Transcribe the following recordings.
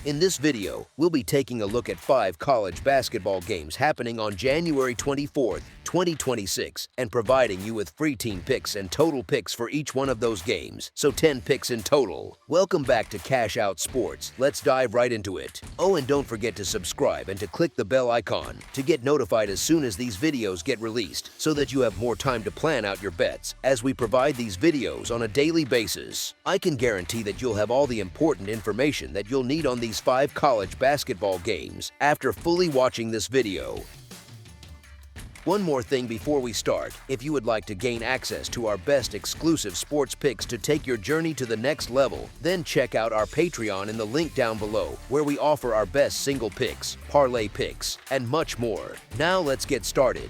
In this video, we'll be taking a look at 5 college basketball games happening on January 24th, 2026, and providing you with free team picks and total picks for each one of those games, so 10 picks in total. Welcome back to Cash Out Sports. Let's dive right into it. Oh, and don't forget to subscribe and to click the bell icon to get notified as soon as these videos get released, so that you have more time to plan out your bets as we provide these videos on a daily basis. I can guarantee that you'll have all the important information that you'll need on these 5 college basketball games after fully watching this video. One more thing before we start: if you would like to gain access to our best exclusive sports picks to take your journey to the next level, then check out our Patreon in the link down below, where we offer our best single picks, parlay picks, and much more. Now let's get started.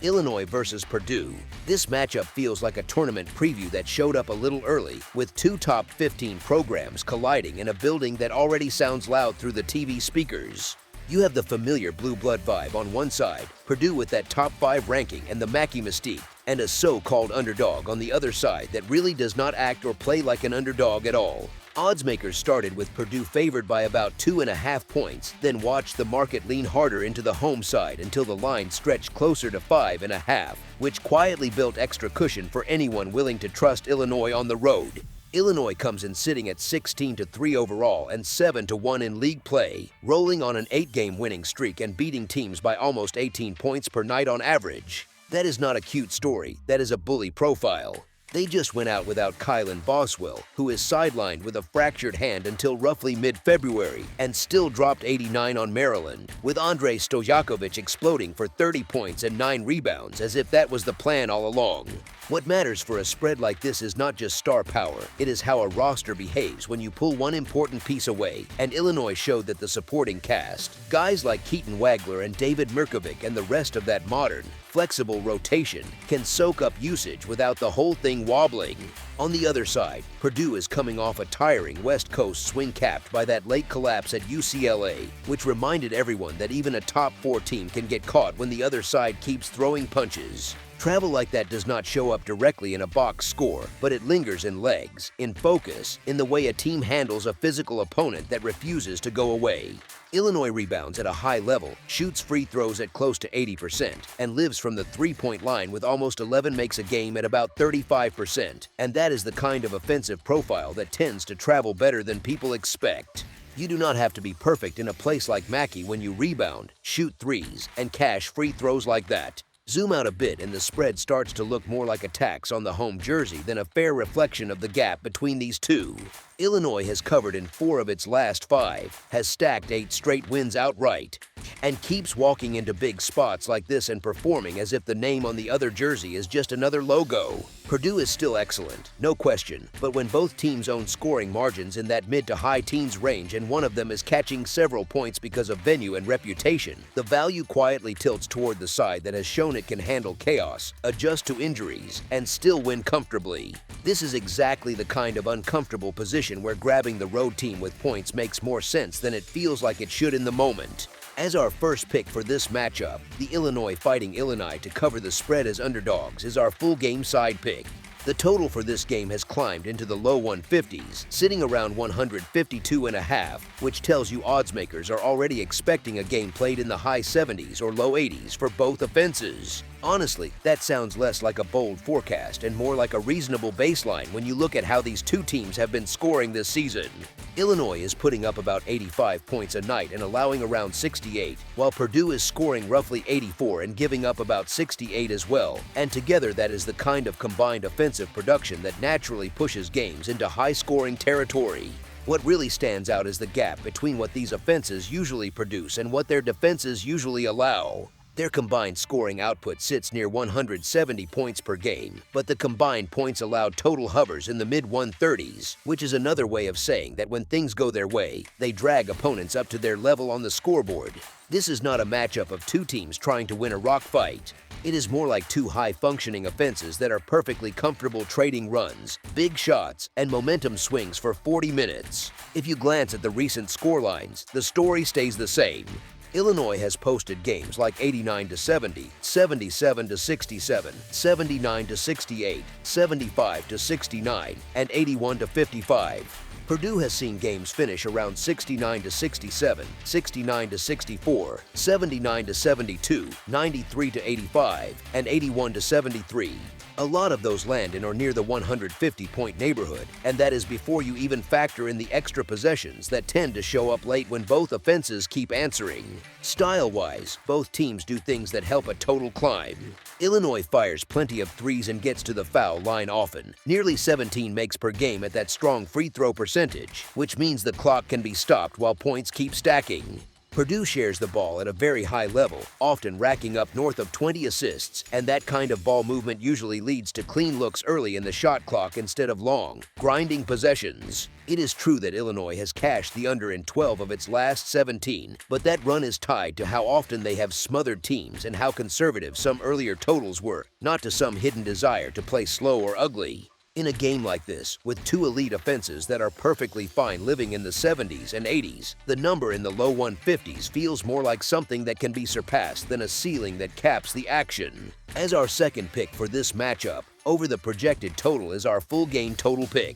Illinois versus Purdue. This matchup feels like a tournament preview that showed up a little early, with 2 top 15 programs colliding in a building that already sounds loud through the TV speakers. You have the familiar blue blood vibe on one side, Purdue with that top 5 ranking and the Mackey mystique, and a so-called underdog on the other side that really does not act or play like an underdog at all. Oddsmakers started with Purdue favored by about 2.5 points, then watched the market lean harder into the home side until the line stretched closer to 5.5, which quietly built extra cushion for anyone willing to trust Illinois on the road. Illinois comes in sitting at 16-3 overall and 7-1 in league play, rolling on an 8-game winning streak and beating teams by almost 18 points per night on average. That is not a cute story, that is a bully profile. They just went out without Kylan Boswell, who is sidelined with a fractured hand until roughly mid-February, and still dropped 89 on Maryland, with Andrei Stojakovic exploding for 30 points and 9 rebounds as if that was the plan all along. What matters for a spread like this is not just star power, it is how a roster behaves when you pull one important piece away, and Illinois showed that the supporting cast, guys like Keaton Wagler and David Mirkovic and the rest of that modern, flexible rotation, can soak up usage without the whole thing wobbling. On the other side, Purdue is coming off a tiring West Coast swing capped by that late collapse at UCLA, which reminded everyone that even a top 4 team can get caught when the other side keeps throwing punches. Travel like that does not show up directly in a box score, but it lingers in legs, in focus, in the way a team handles a physical opponent that refuses to go away. Illinois rebounds at a high level, shoots free throws at close to 80%, and lives from the three-point line with almost 11 makes a game at about 35%, and that is the kind of offensive profile that tends to travel better than people expect. You do not have to be perfect in a place like Mackey when you rebound, shoot threes, and cash free throws like that. Zoom out a bit and the spread starts to look more like a tax on the home jersey than a fair reflection of the gap between these two. Illinois has covered in 4 of its last 5, has stacked 8 straight wins outright, and keeps walking into big spots like this and performing as if the name on the other jersey is just another logo. Purdue is still excellent, no question, but when both teams own scoring margins in that mid to high teens range and one of them is catching several points because of venue and reputation, the value quietly tilts toward the side that has shown it can handle chaos, adjust to injuries, and still win comfortably. This is exactly the kind of uncomfortable position where grabbing the road team with points makes more sense than it feels like it should in the moment. As our first pick for this matchup, the Illinois Fighting Illini to cover the spread as underdogs is our full game side pick. The total for this game has climbed into the low 150s, sitting around 152.5, which tells you oddsmakers are already expecting a game played in the high 70s or low 80s for both offenses. Honestly, that sounds less like a bold forecast and more like a reasonable baseline when you look at how these two teams have been scoring this season. Illinois is putting up about 85 points a night and allowing around 68, while Purdue is scoring roughly 84 and giving up about 68 as well, and together that is the kind of combined offensive production that naturally pushes games into high-scoring territory. What really stands out is the gap between what these offenses usually produce and what their defenses usually allow. Their combined scoring output sits near 170 points per game, but the combined points allowed total hovers in the mid-130s, which is another way of saying that when things go their way, they drag opponents up to their level on the scoreboard. This is not a matchup of 2 teams trying to win a rock fight. It is more like 2 high-functioning offenses that are perfectly comfortable trading runs, big shots, and momentum swings for 40 minutes. If you glance at the recent scorelines, the story stays the same. Illinois has posted games like 89-70, 77-67, 79-68, 75-69, and 81-55. Purdue has seen games finish around 69-67, 69-64, 79-72, 93-85, and 81-73. A lot of those land in or near the 150-point neighborhood, and that is before you even factor in the extra possessions that tend to show up late when both offenses keep answering. Style-wise, both teams do things that help a total climb. Illinois fires plenty of threes and gets to the foul line often. Nearly 17 makes per game at that strong free throw percentage, which means the clock can be stopped while points keep stacking. Purdue shares the ball at a very high level, often racking up north of 20 assists, and that kind of ball movement usually leads to clean looks early in the shot clock instead of long, grinding possessions. It is true that Illinois has cashed the under in 12 of its last 17, but that run is tied to how often they have smothered teams and how conservative some earlier totals were, not to some hidden desire to play slow or ugly. In a game like this, with two elite offenses that are perfectly fine living in the 70s and 80s, the number in the low 150s feels more like something that can be surpassed than a ceiling that caps the action. As our second pick for this matchup, over the projected total is our full game total pick.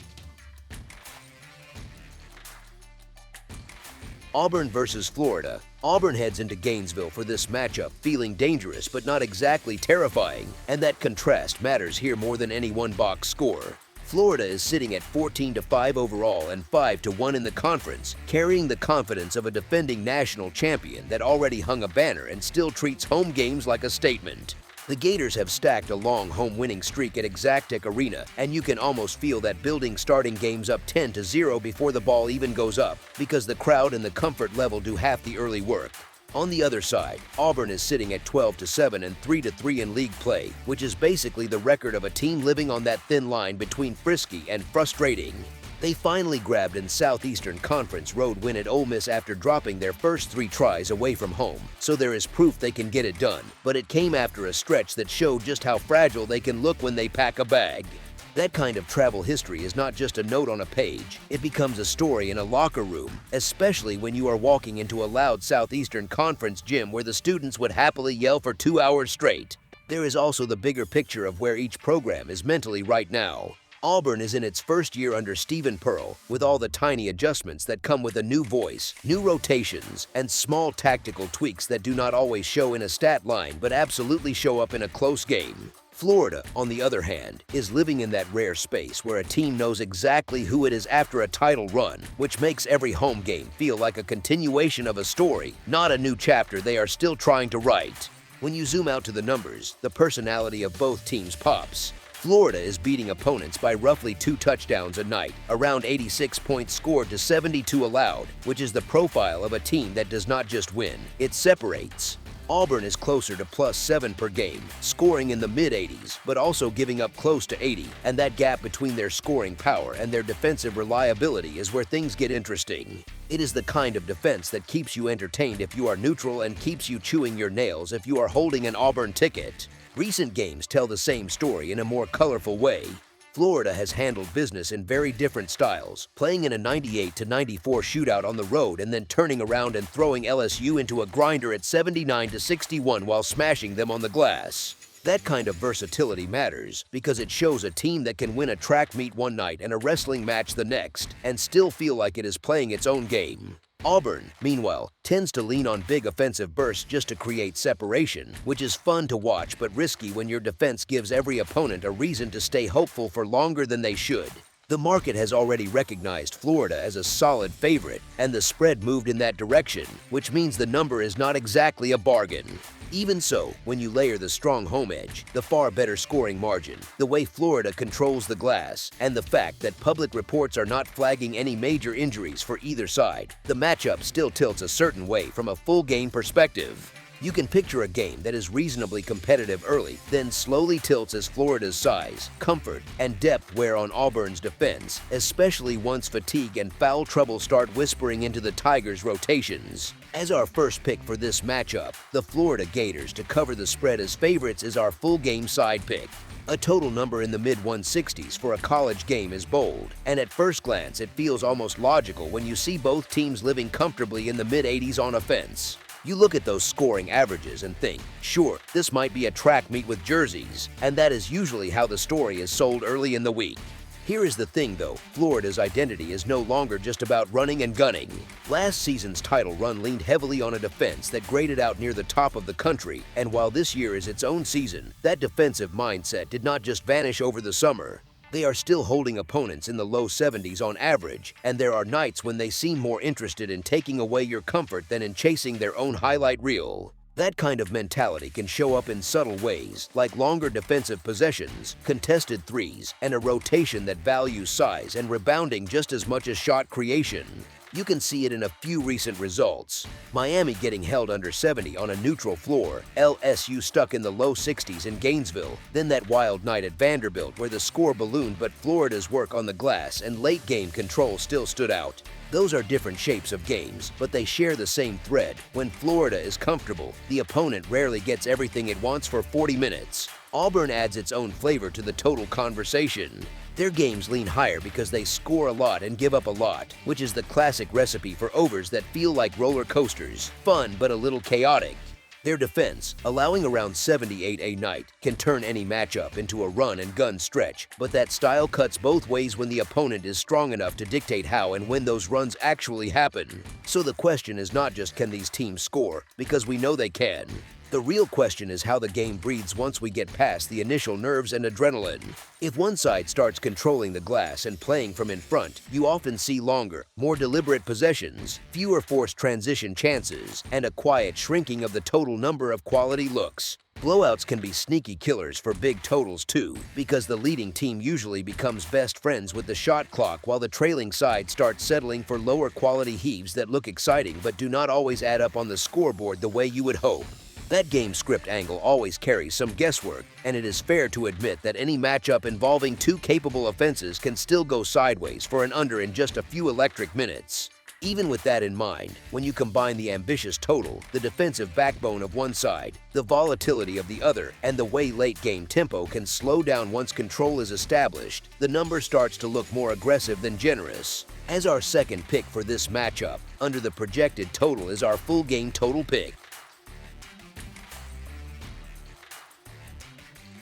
Auburn versus Florida. Auburn heads into Gainesville for this matchup feeling dangerous but not exactly terrifying, and that contrast matters here more than any one box score. Florida is sitting at 14-5 overall and 5-1 in the conference, carrying the confidence of a defending national champion that already hung a banner and still treats home games like a statement. The Gators have stacked a long home winning streak at Exactech Arena, and you can almost feel that building starting games up 10-0 before the ball even goes up, because the crowd and the comfort level do half the early work. On the other side, Auburn is sitting at 12-7 and 3-3 in league play, which is basically the record of a team living on that thin line between frisky and frustrating. They finally grabbed a Southeastern Conference road win at Ole Miss after dropping their first 3 tries away from home, so there is proof they can get it done, but it came after a stretch that showed just how fragile they can look when they pack a bag. That kind of travel history is not just a note on a page, it becomes a story in a locker room, especially when you are walking into a loud Southeastern Conference gym where the students would happily yell for 2 hours straight. There is also the bigger picture of where each program is mentally right now. Auburn is in its first year under Stephen Pearl, with all the tiny adjustments that come with a new voice, new rotations, and small tactical tweaks that do not always show in a stat line but absolutely show up in a close game. Florida, on the other hand, is living in that rare space where a team knows exactly who it is after a title run, which makes every home game feel like a continuation of a story, not a new chapter they are still trying to write. When you zoom out to the numbers, the personality of both teams pops. Florida is beating opponents by roughly 2 touchdowns a night, around 86 points scored to 72 allowed, which is the profile of a team that does not just win, it separates. Auburn is closer to +7 per game, scoring in the mid-80s, but also giving up close to 80, and that gap between their scoring power and their defensive reliability is where things get interesting. It is the kind of defense that keeps you entertained if you are neutral and keeps you chewing your nails if you are holding an Auburn ticket. Recent games tell the same story in a more colorful way. Florida has handled business in very different styles, playing in a 98-94 shootout on the road and then turning around and throwing LSU into a grinder at 79-61 while smashing them on the glass. That kind of versatility matters because it shows a team that can win a track meet one night and a wrestling match the next and still feel like it is playing its own game. Auburn, meanwhile, tends to lean on big offensive bursts just to create separation, which is fun to watch but risky when your defense gives every opponent a reason to stay hopeful for longer than they should. The market has already recognized Florida as a solid favorite, and the spread moved in that direction, which means the number is not exactly a bargain. Even so, when you layer the strong home edge, the far better scoring margin, the way Florida controls the glass, and the fact that public reports are not flagging any major injuries for either side, the matchup still tilts a certain way from a full game perspective. You can picture a game that is reasonably competitive early, then slowly tilts as Florida's size, comfort, and depth wear on Auburn's defense, especially once fatigue and foul trouble start whispering into the Tigers' rotations. As our first pick for this matchup, the Florida Gators to cover the spread as favorites is our full game side pick. A total number in the mid-160s for a college game is bold, and at first glance it feels almost logical when you see both teams living comfortably in the mid-80s on offense. You look at those scoring averages and think, sure, this might be a track meet with jerseys, and that is usually how the story is sold early in the week. Here is the thing though, Florida's identity is no longer just about running and gunning. Last season's title run leaned heavily on a defense that graded out near the top of the country, and while this year is its own season, that defensive mindset did not just vanish over the summer. They are still holding opponents in the low 70s on average, and there are nights when they seem more interested in taking away your comfort than in chasing their own highlight reel. That kind of mentality can show up in subtle ways, like longer defensive possessions, contested threes, and a rotation that values size and rebounding just as much as shot creation. You can see it in a few recent results. Miami getting held under 70 on a neutral floor, LSU stuck in the low 60s in Gainesville, then that wild night at Vanderbilt where the score ballooned but Florida's work on the glass and late game control still stood out. Those are different shapes of games, but they share the same thread. When Florida is comfortable, the opponent rarely gets everything it wants for 40 minutes. Auburn adds its own flavor to the total conversation. Their games lean higher because they score a lot and give up a lot, which is the classic recipe for overs that feel like roller coasters, fun but a little chaotic. Their defense, allowing around 78 a night, can turn any matchup into a run-and-gun stretch, but that style cuts both ways when the opponent is strong enough to dictate how and when those runs actually happen. So the question is not just can these teams score, because we know they can. The real question is how the game breathes once we get past the initial nerves and adrenaline. If one side starts controlling the glass and playing from in front, you often see longer, more deliberate possessions, fewer forced transition chances, and a quiet shrinking of the total number of quality looks. Blowouts can be sneaky killers for big totals too, because the leading team usually becomes best friends with the shot clock while the trailing side starts settling for lower quality heaves that look exciting but do not always add up on the scoreboard the way you would hope. That game script angle always carries some guesswork, and it is fair to admit that any matchup involving two capable offenses can still go sideways for an under in just a few electric minutes. Even with that in mind, when you combine the ambitious total, the defensive backbone of one side, the volatility of the other, and the way late-game tempo can slow down once control is established, the number starts to look more aggressive than generous. As our second pick for this matchup, under the projected total is our full game total pick.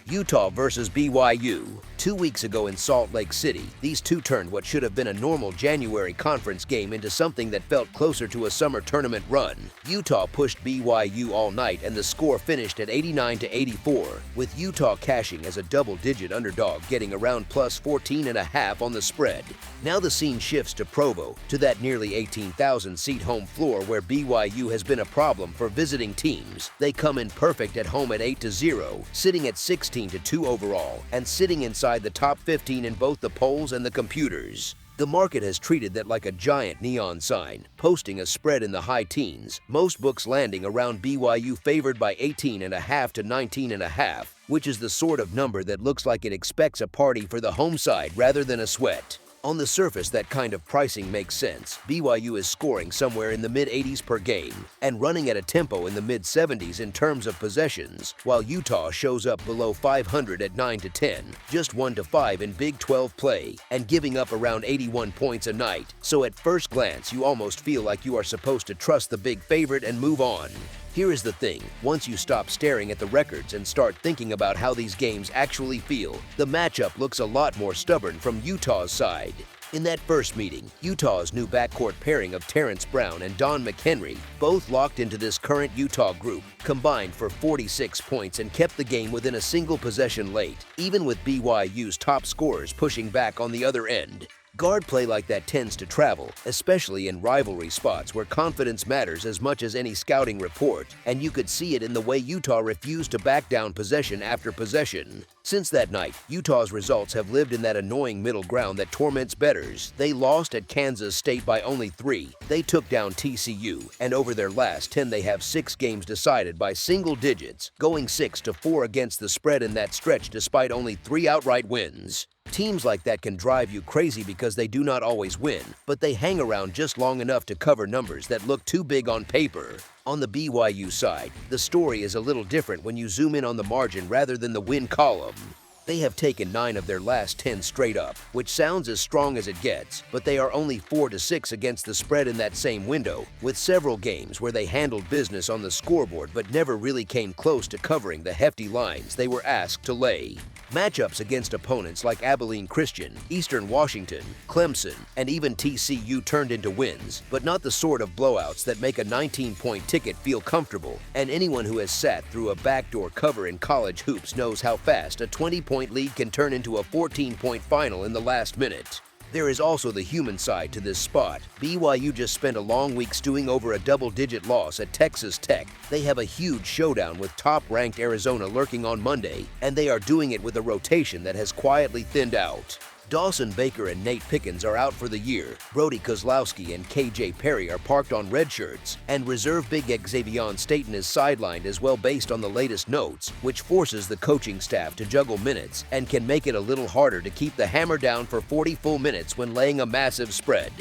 Utah versus BYU. 2 weeks ago in Salt Lake City, these two turned what should have been a normal January conference game into something that felt closer to a summer tournament run. Utah pushed BYU all night and the score finished at 89-84, with Utah cashing as a double-digit underdog getting around plus 14.5 on the spread. Now the scene shifts to Provo, to that nearly 18,000-seat home floor where BYU has been a problem for visiting teams. They come in perfect at home at 8-0, sitting at 16-2 overall, and sitting inside the top 15 in both the polls and the computers. The market has treated that like a giant neon sign, posting a spread in the high teens, most books landing around BYU favored by 18.5 to 19.5, which is the sort of number that looks like it expects a party for the home side rather than a sweat. On the surface, that kind of pricing makes sense. BYU is scoring somewhere in the mid-80s per game and running at a tempo in the mid-70s in terms of possessions, while Utah shows up below 500 at 9-10, just 1-5 in Big 12 play, and giving up around 81 points a night. So at first glance, you almost feel like you are supposed to trust the big favorite and move on. Here is the thing, once you stop staring at the records and start thinking about how these games actually feel, the matchup looks a lot more stubborn from Utah's side. In that first meeting, Utah's new backcourt pairing of Terrence Brown and Don McHenry, both locked into this current Utah group, combined for 46 points and kept the game within a single possession late, even with BYU's top scorers pushing back on the other end. Guard play like that tends to travel, especially in rivalry spots where confidence matters as much as any scouting report, and you could see it in the way Utah refused to back down possession after possession. Since that night, Utah's results have lived in that annoying middle ground that torments bettors. They lost at Kansas State by only 3. They took down TCU, and over their last 10 they have 6 games decided by single digits, going 6-4 against the spread in that stretch despite only 3 outright wins. Teams like that can drive you crazy because they do not always win, but they hang around just long enough to cover numbers that look too big on paper. On the BYU side, the story is a little different when you zoom in on the margin rather than the win column. They have taken 9 of their last 10 straight up, which sounds as strong as it gets, but they are only 4-6 against the spread in that same window, with several games where they handled business on the scoreboard but never really came close to covering the hefty lines they were asked to lay. Matchups against opponents like Abilene Christian, Eastern Washington, Clemson, and even TCU turned into wins, but not the sort of blowouts that make a 19-point ticket feel comfortable, and anyone who has sat through a backdoor cover in college hoops knows how fast a 20-point lead can turn into a 14-point final in the last minute. There is also the human side to this spot. BYU just spent a long week stewing over a double-digit loss at Texas Tech. They have a huge showdown with top-ranked Arizona lurking on Monday, and they are doing it with a rotation that has quietly thinned out. Dawson Baker and Nate Pickens are out for the year, Brody Kozlowski and KJ Perry are parked on red shirts, and reserve big Xavier Staten is sidelined as well based on the latest notes, which forces the coaching staff to juggle minutes and can make it a little harder to keep the hammer down for 40 full minutes when laying a massive spread.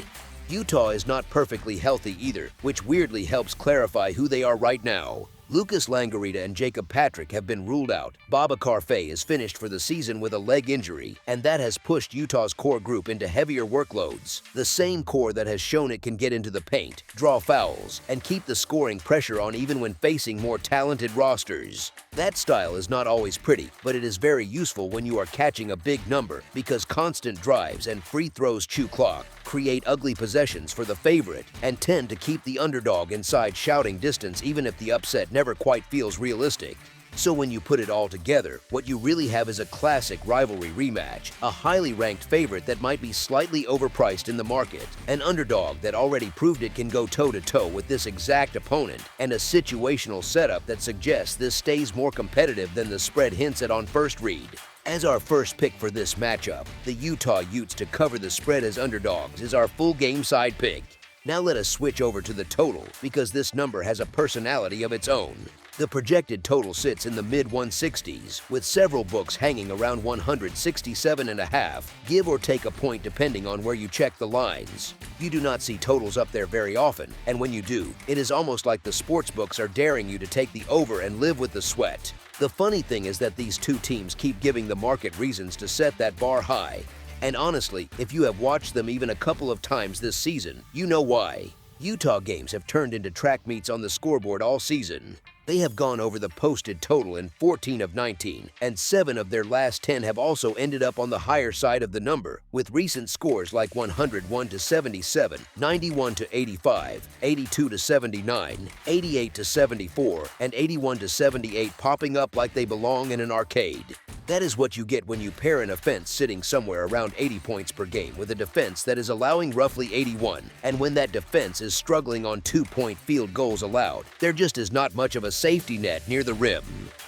Utah is not perfectly healthy either, which weirdly helps clarify who they are right now. Lucas Langarita and Jacob Patrick have been ruled out. Babacar Faye is finished for the season with a leg injury, and that has pushed Utah's core group into heavier workloads. The same core that has shown it can get into the paint, draw fouls, and keep the scoring pressure on even when facing more talented rosters. That style is not always pretty, but it is very useful when you are catching a big number because constant drives and free throws chew clock, create ugly possessions for the favorite, and tend to keep the underdog inside shouting distance even if the upset never quite feels realistic. So when you put it all together, what you really have is a classic rivalry rematch, a highly ranked favorite that might be slightly overpriced in the market, an underdog that already proved it can go toe-to-toe with this exact opponent, and a situational setup that suggests this stays more competitive than the spread hints at on first read. As our first pick for this matchup, the Utah Utes to cover the spread as underdogs is our full game side pick. Now let us switch over to the total because this number has a personality of its own. The projected total sits in the mid-160s, with several books hanging around 167.5, give or take a point depending on where you check the lines. You do not see totals up there very often, and when you do, it is almost like the sports books are daring you to take the over and live with the sweat. The funny thing is that these two teams keep giving the market reasons to set that bar high. And honestly, if you have watched them even a couple of times this season, you know why. Utah games have turned into track meets on the scoreboard all season. They have gone over the posted total in 14 of 19, and 7 of their last 10 have also ended up on the higher side of the number, with recent scores like 101-77, 91-85, 82-79, 88-74, and 81-78 popping up like they belong in an arcade. That is what you get when you pair an offense sitting somewhere around 80 points per game with a defense that is allowing roughly 81, and when that defense is struggling on 2-point field goals allowed, there just is not much of a safety net near the rim.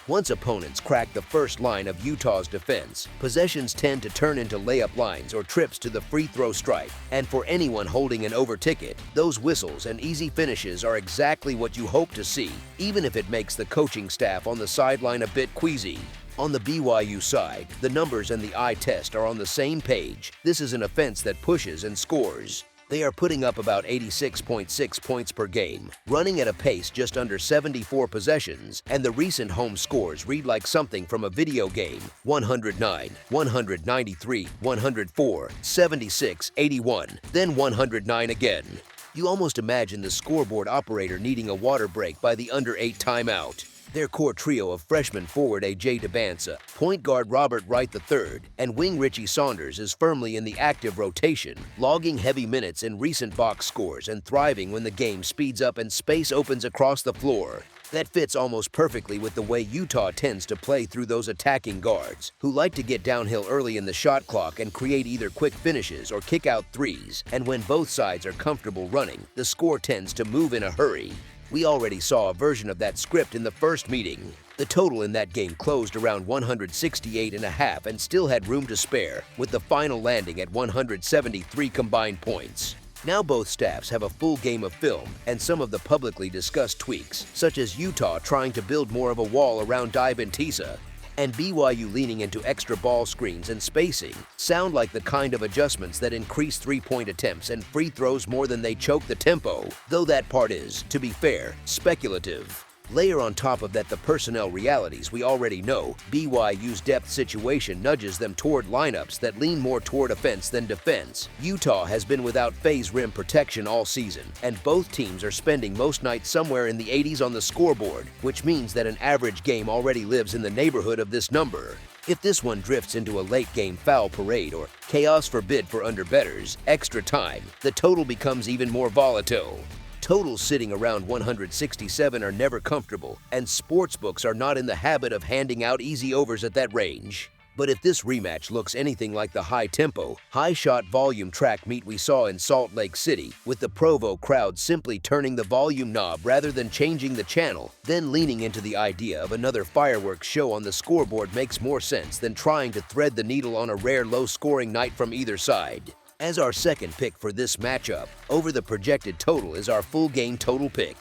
Once opponents crack the first line of Utah's defense, possessions tend to turn into layup lines or trips to the free throw stripe, and for anyone holding an over ticket, those whistles and easy finishes are exactly what you hope to see, even if it makes the coaching staff on the sideline a bit queasy. On the BYU side, the numbers and the eye test are on the same page. This is an offense that pushes and scores. They are putting up about 86.6 points per game, running at a pace just under 74 possessions, and the recent home scores read like something from a video game: 109, 193, 104, 76, 81, then 109 again. You almost imagine the scoreboard operator needing a water break by the under-8 timeout. Their core trio of freshman forward A.J. DeBansa, point guard Robert Wright III, and wing Richie Saunders is firmly in the active rotation, logging heavy minutes in recent box scores and thriving when the game speeds up and space opens across the floor. That fits almost perfectly with the way Utah tends to play through those attacking guards, who like to get downhill early in the shot clock and create either quick finishes or kick out threes, and when both sides are comfortable running, the score tends to move in a hurry. We already saw a version of that script in the first meeting. The total in that game closed around 168.5 and still had room to spare, with the final landing at 173 combined points. Now both staffs have a full game of film and some of the publicly discussed tweaks, such as Utah trying to build more of a wall around Dibentisa, and BYU leaning into extra ball screens and spacing, sound like the kind of adjustments that increase three-point attempts and free throws more than they choke the tempo, though that part is, to be fair, speculative. Layer on top of that the personnel realities we already know. BYU's depth situation nudges them toward lineups that lean more toward offense than defense. Utah has been without phase rim protection all season, and both teams are spending most nights somewhere in the 80s on the scoreboard, which means that an average game already lives in the neighborhood of this number. If this one drifts into a late-game foul parade or chaos forbid for underbettors, extra time, the total becomes even more volatile. Totals sitting around 167 are never comfortable, and sportsbooks are not in the habit of handing out easy overs at that range. But if this rematch looks anything like the high-tempo, high-shot volume track meet we saw in Salt Lake City, with the Provo crowd simply turning the volume knob rather than changing the channel, then leaning into the idea of another fireworks show on the scoreboard makes more sense than trying to thread the needle on a rare low-scoring night from either side. As our second pick for this matchup, over the projected total is our full game total pick.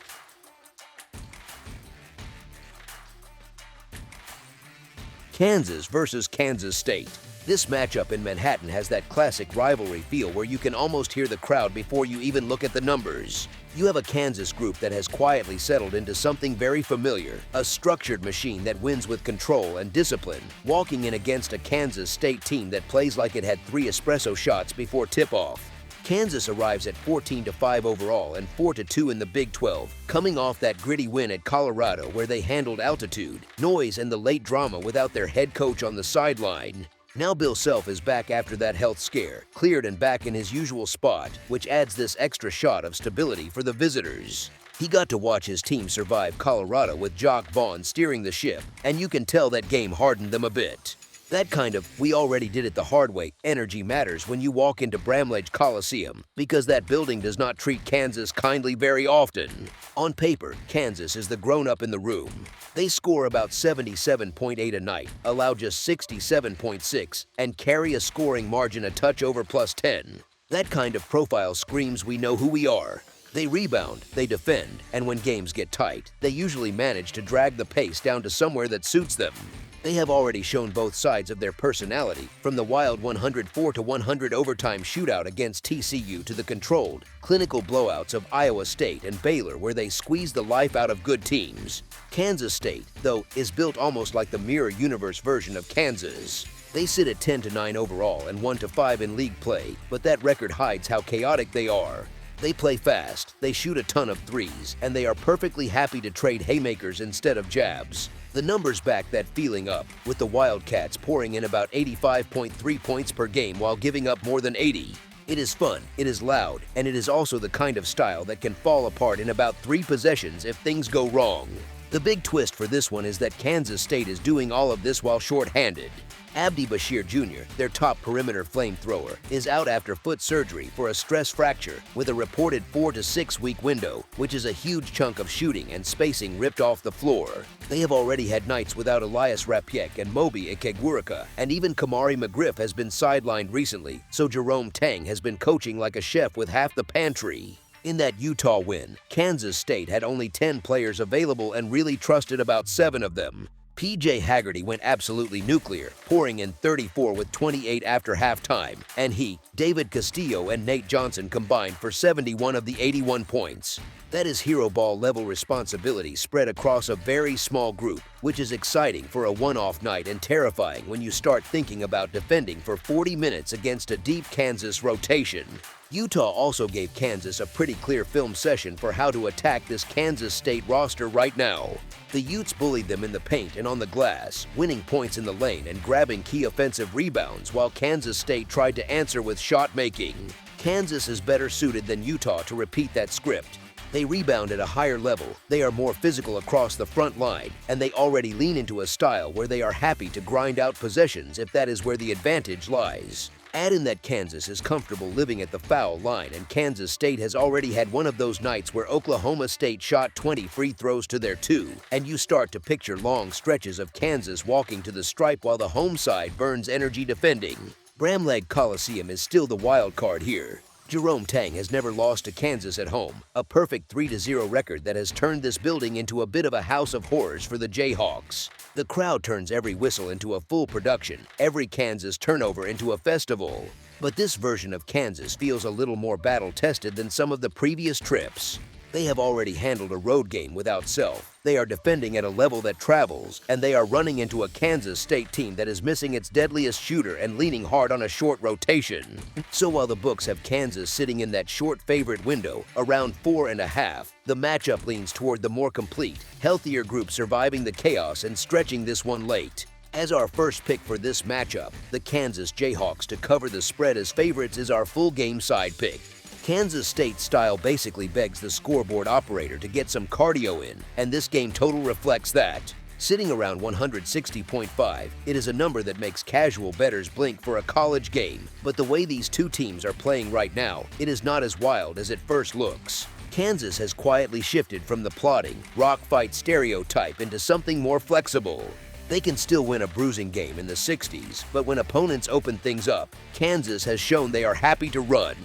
Kansas versus Kansas State. This matchup in Manhattan has that classic rivalry feel where you can almost hear the crowd before you even look at the numbers. You have a Kansas group that has quietly settled into something very familiar, a structured machine that wins with control and discipline, walking in against a Kansas State team that plays like it had 3 espresso shots before tip-off. Kansas arrives at 14-5 overall and 4-2 in the Big 12, coming off that gritty win at Colorado where they handled altitude, noise, and the late drama without their head coach on the sideline. Now Bill Self is back after that health scare, cleared and back in his usual spot, which adds this extra shot of stability for the visitors. He got to watch his team survive Colorado with Jock Vaughn steering the ship, and you can tell that game hardened them a bit. That kind of "we already did it the hard way" energy matters when you walk into Bramlage Coliseum, because that building does not treat Kansas kindly very often. On paper, Kansas is the grown-up in the room. They score about 77.8 a night, allow just 67.6, and carry a scoring margin a touch over +10. That kind of profile screams we know who we are. They rebound, they defend, and when games get tight, they usually manage to drag the pace down to somewhere that suits them. They have already shown both sides of their personality, from the wild 104-100 overtime shootout against TCU to the controlled, clinical blowouts of Iowa State and Baylor where they squeeze the life out of good teams. Kansas State, though, is built almost like the mirror universe version of Kansas. They sit at 10-9 overall and 1-5 in league play, but that record hides how chaotic they are. They play fast, they shoot a ton of threes, and they are perfectly happy to trade haymakers instead of jabs. The numbers back that feeling up, with the Wildcats pouring in about 85.3 points per game while giving up more than 80. It is fun, it is loud, and it is also the kind of style that can fall apart in about 3 possessions if things go wrong. The big twist for this one is that Kansas State is doing all of this while short-handed. Abdi Bashir Jr., their top perimeter flamethrower, is out after foot surgery for a stress fracture with a reported 4 to 6 week window, which is a huge chunk of shooting and spacing ripped off the floor. They have already had nights without Elias Rapiek and Moby Ikegwurika, and even Kamari McGriff has been sidelined recently, so Jerome Tang has been coaching like a chef with half the pantry. In that Utah win, Kansas State had only 10 players available and really trusted about 7 of them. P.J. Haggerty went absolutely nuclear, pouring in 34 with 28 after halftime, and he, David Castillo, and Nate Johnson combined for 71 of the 81 points. That is hero ball level responsibility spread across a very small group, which is exciting for a one-off night and terrifying when you start thinking about defending for 40 minutes against a deep Kansas rotation. Utah also gave Kansas a pretty clear film session for how to attack this Kansas State roster right now. The Utes bullied them in the paint and on the glass, winning points in the lane and grabbing key offensive rebounds while Kansas State tried to answer with shot making. Kansas is better suited than Utah to repeat that script. They rebound at a higher level, they are more physical across the front line, and they already lean into a style where they are happy to grind out possessions if that is where the advantage lies. Add in that Kansas is comfortable living at the foul line, and Kansas State has already had one of those nights where Oklahoma State shot 20 free throws to their 2, and you start to picture long stretches of Kansas walking to the stripe while the home side burns energy defending. Bramlage Coliseum is still the wild card here. Jerome Tang has never lost to Kansas at home, a perfect 3-0 record that has turned this building into a bit of a house of horrors for the Jayhawks. The crowd turns every whistle into a full production, every Kansas turnover into a festival. But this version of Kansas feels a little more battle-tested than some of the previous trips. They have already handled a road game without self. They are defending at a level that travels, and they are running into a Kansas State team that is missing its deadliest shooter and leaning hard on a short rotation. So while the books have Kansas sitting in that short favorite window, around 4.5, the matchup leans toward the more complete, healthier group surviving the chaos and stretching this one late. As our first pick for this matchup, the Kansas Jayhawks to cover the spread as favorites is our full game side pick. Kansas State style basically begs the scoreboard operator to get some cardio in, and this game total reflects that. Sitting around 160.5, it is a number that makes casual bettors blink for a college game, but the way these two teams are playing right now, it is not as wild as it first looks. Kansas has quietly shifted from the plodding, rock fight stereotype into something more flexible. They can still win a bruising game in the 60s, but when opponents open things up, Kansas has shown they are happy to run.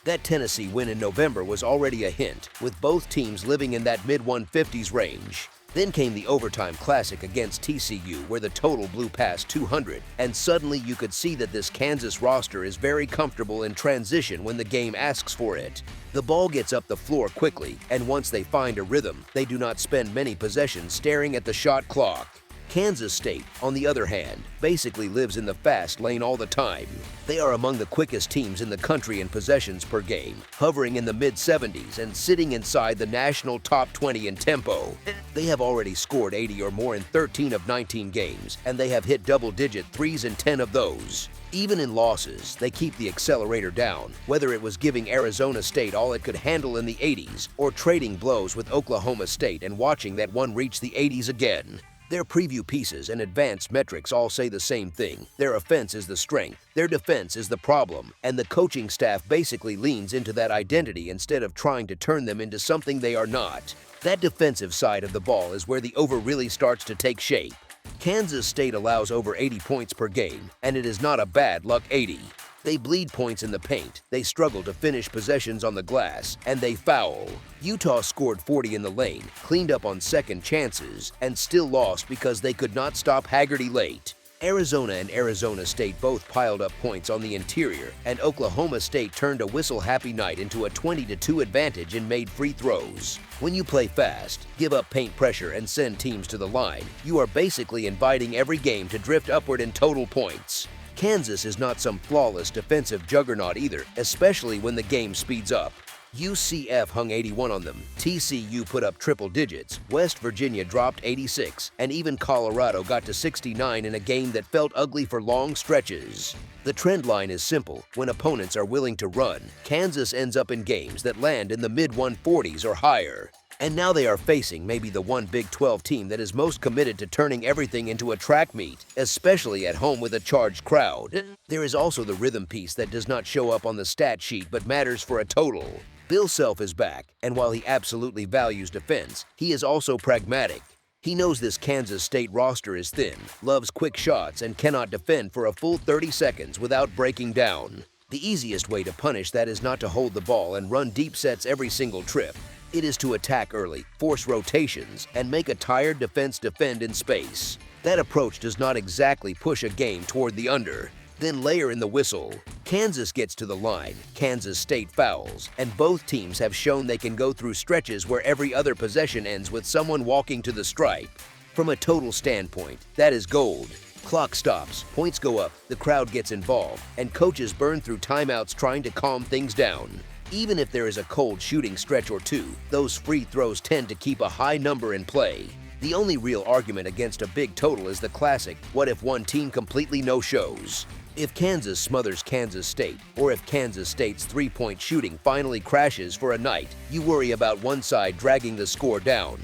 That Tennessee win in November was already a hint, with both teams living in that mid-150s range. Then came the overtime classic against TCU where the total blew past 200, and suddenly you could see that this Kansas roster is very comfortable in transition when the game asks for it. The ball gets up the floor quickly, and once they find a rhythm, they do not spend many possessions staring at the shot clock. Kansas State, on the other hand, basically lives in the fast lane all the time. They are among the quickest teams in the country in possessions per game, hovering in the mid-70s and sitting inside the national top 20 in tempo. They have already scored 80 or more in 13 of 19 games, and they have hit double-digit threes in 10 of those. Even in losses, they keep the accelerator down, whether it was giving Arizona State all it could handle in the 80s or trading blows with Oklahoma State and watching that one reach the 80s again. Their preview pieces and advanced metrics all say the same thing. Their offense is the strength, their defense is the problem, and the coaching staff basically leans into that identity instead of trying to turn them into something they are not. That defensive side of the ball is where the over really starts to take shape. Kansas State allows over 80 points per game, and it is not a bad luck 80. They bleed points in the paint, they struggle to finish possessions on the glass, and they foul. Utah scored 40 in the lane, cleaned up on second chances, and still lost because they could not stop Haggerty late. Arizona and Arizona State both piled up points on the interior, and Oklahoma State turned a whistle-happy night into a 20-2 advantage and made free throws. When you play fast, give up paint pressure, and send teams to the line, you are basically inviting every game to drift upward in total points. Kansas is not some flawless defensive juggernaut either, especially when the game speeds up. UCF hung 81 on them, TCU put up triple digits, West Virginia dropped 86, and even Colorado got to 69 in a game that felt ugly for long stretches. The trend line is simple. When opponents are willing to run, Kansas ends up in games that land in the mid-140s or higher. And now they are facing maybe the one Big 12 team that is most committed to turning everything into a track meet, especially at home with a charged crowd. There is also the rhythm piece that does not show up on the stat sheet but matters for a total. Bill Self is back, and while he absolutely values defense, he is also pragmatic. He knows this Kansas State roster is thin, loves quick shots, and cannot defend for a full 30 seconds without breaking down. The easiest way to punish that is not to hold the ball and run deep sets every single trip. It is to attack early, force rotations, and make a tired defense defend in space. That approach does not exactly push a game toward the under. Then layer in the whistle. Kansas gets to the line, Kansas State fouls, and both teams have shown they can go through stretches where every other possession ends with someone walking to the stripe. From a total standpoint, that is gold. Clock stops, points go up, the crowd gets involved, and coaches burn through timeouts trying to calm things down. Even if there is a cold shooting stretch or two, those free throws tend to keep a high number in play. The only real argument against a big total is the classic, what if one team completely no-shows? If Kansas smothers Kansas State, or if Kansas State's three-point shooting finally crashes for a night, you worry about one side dragging the score down.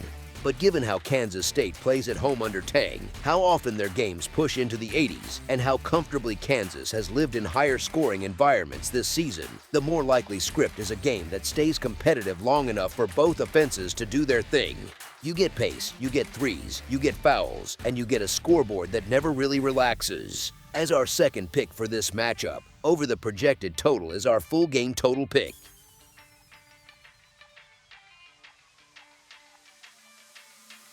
But given how Kansas State plays at home under Tang, how often their games push into the 80s, and how comfortably Kansas has lived in higher scoring environments this season, the more likely script is a game that stays competitive long enough for both offenses to do their thing. You get pace, you get threes, you get fouls, and you get a scoreboard that never really relaxes. As our second pick for this matchup, over the projected total is our full game total pick.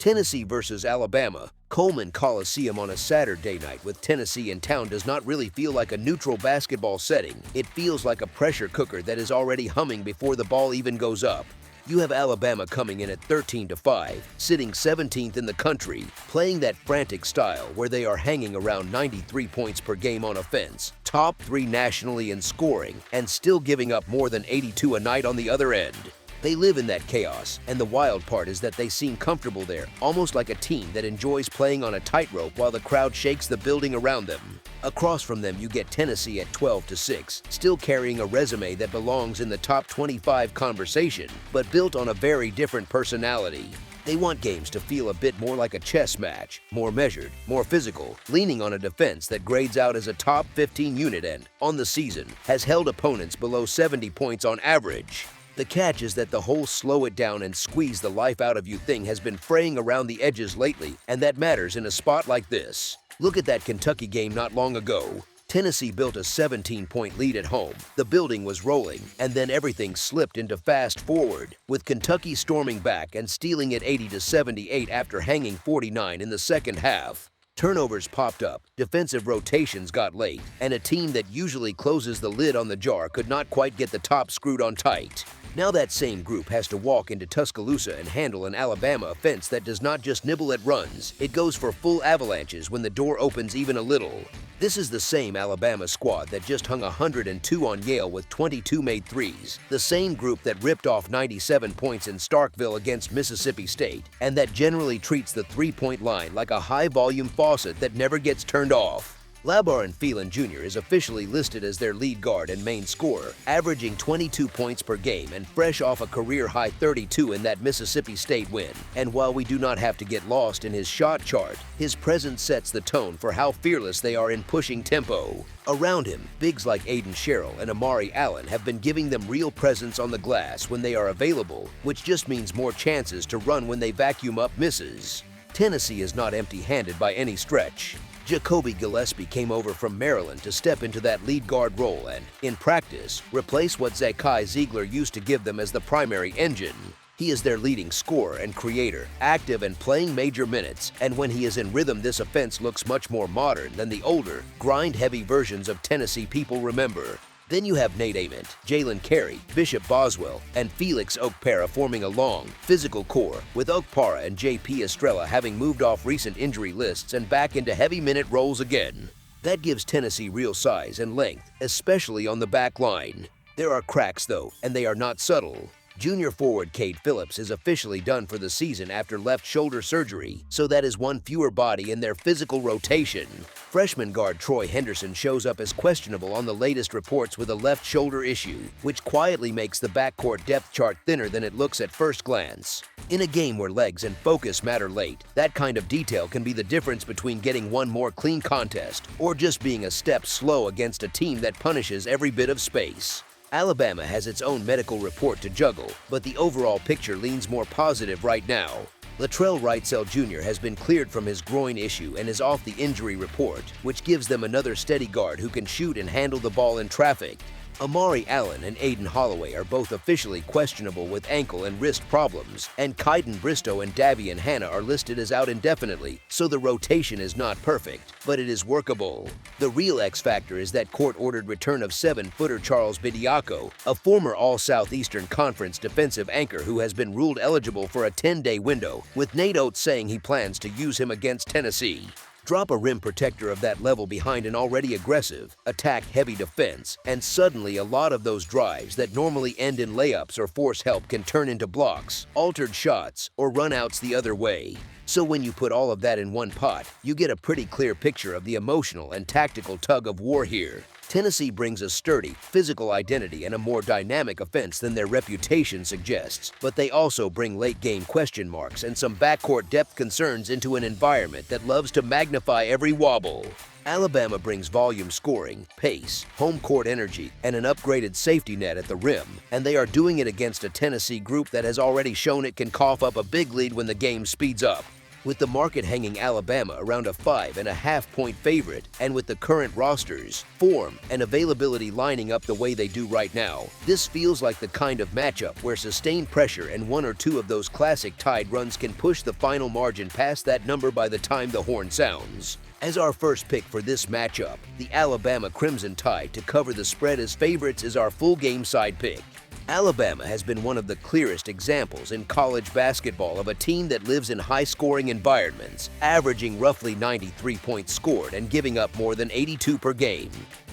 Tennessee versus Alabama. Coleman Coliseum on a Saturday night with Tennessee in town does not really feel like a neutral basketball setting. It feels like a pressure cooker that is already humming before the ball even goes up. You have Alabama coming in at 13-5, sitting 17th in the country, playing that frantic style where they are hanging around 93 points per game on offense, top 3 nationally in scoring, and still giving up more than 82 a night on the other end. They live in that chaos, and the wild part is that they seem comfortable there, almost like a team that enjoys playing on a tightrope while the crowd shakes the building around them. Across from them, you get Tennessee at 12-6, still carrying a resume that belongs in the top 25 conversation, but built on a very different personality. They want games to feel a bit more like a chess match, more measured, more physical, leaning on a defense that grades out as a top 15 unit and, on the season, has held opponents below 70 points on average. The catch is that the whole slow it down and squeeze the life out of you thing has been fraying around the edges lately, and that matters in a spot like this. Look at that Kentucky game not long ago. Tennessee built a 17-point lead at home, the building was rolling, and then everything slipped into fast forward, with Kentucky storming back and stealing it 80-78 after hanging 49 in the second half. Turnovers popped up, defensive rotations got late, and a team that usually closes the lid on the jar could not quite get the top screwed on tight. Now that same group has to walk into Tuscaloosa and handle an Alabama offense that does not just nibble at runs, it goes for full avalanches when the door opens even a little. This is the same Alabama squad that just hung 102 on Yale with 22 made threes, the same group that ripped off 97 points in Starkville against Mississippi State, and that generally treats the three-point line like a high-volume faucet that never gets turned off. Labar and Phelan Jr. is officially listed as their lead guard and main scorer, averaging 22 points per game and fresh off a career-high 32 in that Mississippi State win. And while we do not have to get lost in his shot chart, his presence sets the tone for how fearless they are in pushing tempo. Around him, bigs like Aiden Sherrill and Amari Allen have been giving them real presence on the glass when they are available, which just means more chances to run when they vacuum up misses. Tennessee is not empty-handed by any stretch. Jacoby Gillespie came over from Maryland to step into that lead guard role and, in practice, replace what Zakai Ziegler used to give them as the primary engine. He is their leading scorer and creator, active and playing major minutes, and when he is in rhythm, this offense looks much more modern than the older, grind-heavy versions of Tennessee people remember. Then you have Nate Ament, Jalen Carey, Bishop Boswell, and Felix Okpara forming a long, physical core, with Okpara and J.P. Estrella having moved off recent injury lists and back into heavy-minute roles again. That gives Tennessee real size and length, especially on the back line. There are cracks, though, and they are not subtle. Junior forward Cade Phillips is officially done for the season after left shoulder surgery, so that is one fewer body in their physical rotation. Freshman guard Troy Henderson shows up as questionable on the latest reports with a left shoulder issue, which quietly makes the backcourt depth chart thinner than it looks at first glance. In a game where legs and focus matter late, that kind of detail can be the difference between getting one more clean contest or just being a step slow against a team that punishes every bit of space. Alabama has its own medical report to juggle, but the overall picture leans more positive right now. Latrell Wrightsell Jr. has been cleared from his groin issue and is off the injury report, which gives them another steady guard who can shoot and handle the ball in traffic. Amari Allen and Aiden Holloway are both officially questionable with ankle and wrist problems, and Kaiden Bristow and Davian Hanna are listed as out indefinitely, so the rotation is not perfect, but it is workable. The real X factor is that court-ordered return of 7-footer Charles Bediako, a former All-Southeastern Conference defensive anchor who has been ruled eligible for a 10-day window, with Nate Oates saying he plans to use him against Tennessee. Drop a rim protector of that level behind an already aggressive, attack-heavy defense, and suddenly a lot of those drives that normally end in layups or force help can turn into blocks, altered shots, or runouts the other way. So when you put all of that in one pot, you get a pretty clear picture of the emotional and tactical tug of war here. Tennessee brings a sturdy, physical identity and a more dynamic offense than their reputation suggests, but they also bring late-game question marks and some backcourt depth concerns into an environment that loves to magnify every wobble. Alabama brings volume scoring, pace, home court energy, and an upgraded safety net at the rim, and they are doing it against a Tennessee group that has already shown it can cough up a big lead when the game speeds up. With the market hanging Alabama around a 5.5-point favorite, and with the current rosters, form, and availability lining up the way they do right now, this feels like the kind of matchup where sustained pressure and one or two of those classic Tide runs can push the final margin past that number by the time the horn sounds. As our first pick for this matchup, the Alabama Crimson Tide to cover the spread as favorites is our full game side pick. Alabama has been one of the clearest examples in college basketball of a team that lives in high-scoring environments, averaging roughly 93 points scored and giving up more than 82 per game.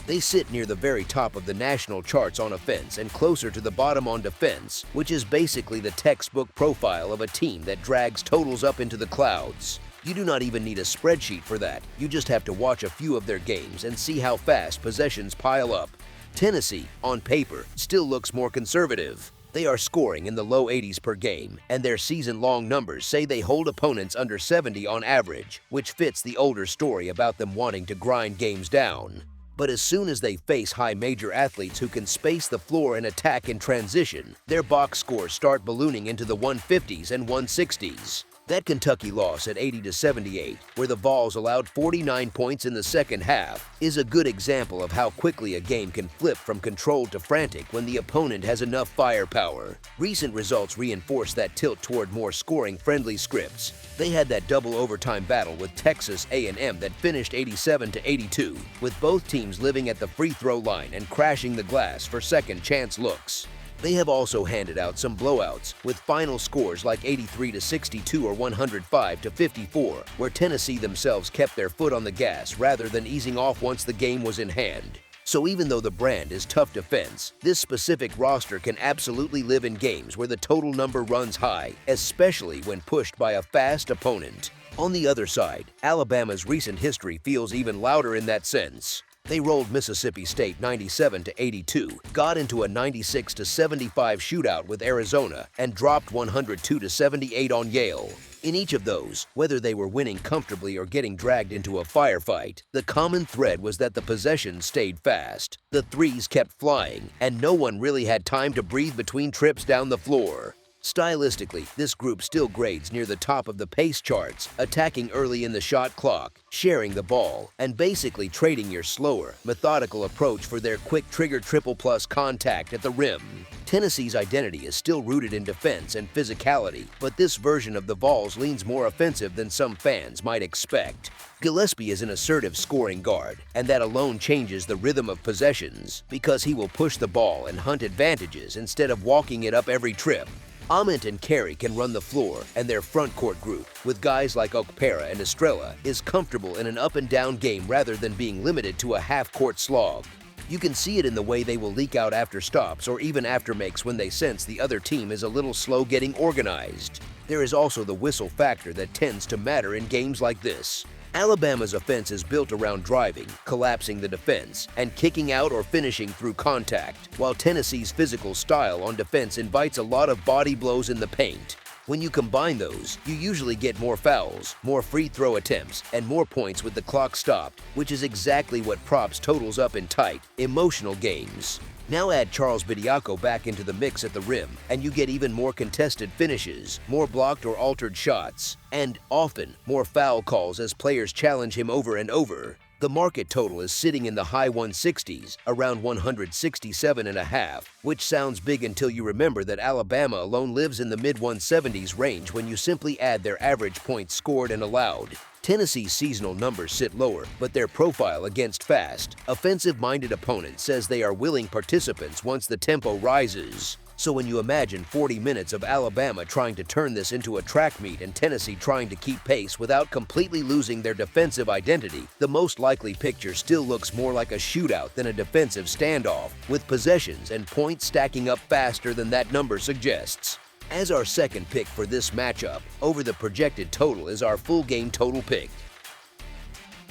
They sit near the very top of the national charts on offense and closer to the bottom on defense, which is basically the textbook profile of a team that drags totals up into the clouds. You do not even need a spreadsheet for that. You just have to watch a few of their games and see how fast possessions pile up. Tennessee, on paper, still looks more conservative. They are scoring in the low 80s per game, and their season-long numbers say they hold opponents under 70 on average, which fits the older story about them wanting to grind games down. But as soon as they face high major athletes who can space the floor and attack in transition, their box scores start ballooning into the 150s and 160s. That Kentucky loss at 80-78, where the Vols allowed 49 points in the second half, is a good example of how quickly a game can flip from controlled to frantic when the opponent has enough firepower. Recent results reinforce that tilt toward more scoring-friendly scripts. They had that double overtime battle with Texas A&M that finished 87-82, with both teams living at the free throw line and crashing the glass for second chance looks. They have also handed out some blowouts, with final scores like 83-62 or 105-54, where Tennessee themselves kept their foot on the gas rather than easing off once the game was in hand. So even though the brand is tough defense, this specific roster can absolutely live in games where the total number runs high, especially when pushed by a fast opponent. On the other side, Alabama's recent history feels even louder in that sense. They rolled Mississippi State 97-82, got into a 96-75 shootout with Arizona, and dropped 102-78 on Yale. In each of those, whether they were winning comfortably or getting dragged into a firefight, the common thread was that the possession stayed fast, the threes kept flying, and no one really had time to breathe between trips down the floor. Stylistically, this group still grades near the top of the pace charts, attacking early in the shot clock, sharing the ball, and basically trading your slower, methodical approach for their quick trigger triple-plus contact at the rim. Tennessee's identity is still rooted in defense and physicality, but this version of the Vols leans more offensive than some fans might expect. Gillespie is an assertive scoring guard, and that alone changes the rhythm of possessions because he will push the ball and hunt advantages instead of walking it up every trip. Ament and Carey can run the floor, and their front court group, with guys like Okpara and Estrella, is comfortable in an up-and-down game rather than being limited to a half-court slog. You can see it in the way they will leak out after stops or even after makes when they sense the other team is a little slow getting organized. There is also the whistle factor that tends to matter in games like this. Alabama's offense is built around driving, collapsing the defense, and kicking out or finishing through contact, while Tennessee's physical style on defense invites a lot of body blows in the paint. When you combine those, you usually get more fouls, more free throw attempts, and more points with the clock stopped, which is exactly what props totals up in tight, emotional games. Now add Charles Bediako back into the mix at the rim, and you get even more contested finishes, more blocked or altered shots, and often more foul calls as players challenge him over and over. The market total is sitting in the high 160s, around 167.5, which sounds big until you remember that Alabama alone lives in the mid-170s range when you simply add their average points scored and allowed. Tennessee's seasonal numbers sit lower, but their profile against fast, offensive-minded opponents says they are willing participants once the tempo rises. So when you imagine 40 minutes of Alabama trying to turn this into a track meet and Tennessee trying to keep pace without completely losing their defensive identity, the most likely picture still looks more like a shootout than a defensive standoff, with possessions and points stacking up faster than that number suggests. As our second pick for this matchup, over the projected total is our full game total pick.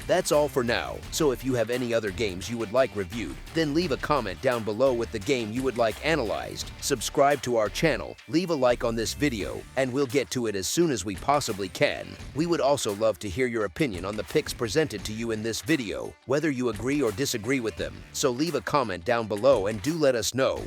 That's all for now, so if you have any other games you would like reviewed, then leave a comment down below with the game you would like analyzed, subscribe to our channel, leave a like on this video, and we'll get to it as soon as we possibly can. We would also love to hear your opinion on the picks presented to you in this video, whether you agree or disagree with them, so leave a comment down below and do let us know.